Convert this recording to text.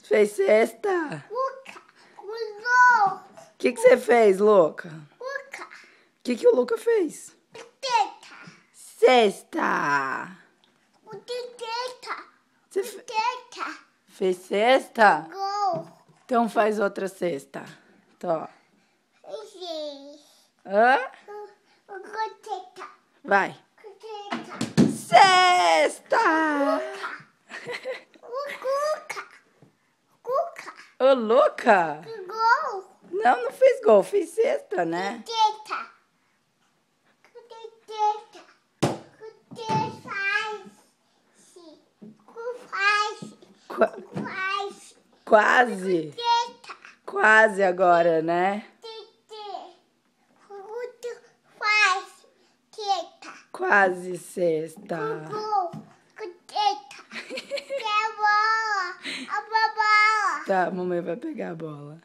Fez cesta? Luca. Gol. O que você fez, Luca? Luca. O que o Luca fez? Teta. Cesta! O teta. Você Teta. fez cesta? Gol. Então faz outra cesta. Tó. Sim. Hã? O teta. Vai. Teta. Cesta! Cuca. Cuca. Ô, Luca! Gol. Não fez gol, fez cesta, né? Teta. Teta. Faz. Qua- Faz. Quase. Teta. Quase agora, né? Faz. Teta. Quase cesta. Gol. Teta. A bola. A bola. Tá, a mamãe vai pegar a bola.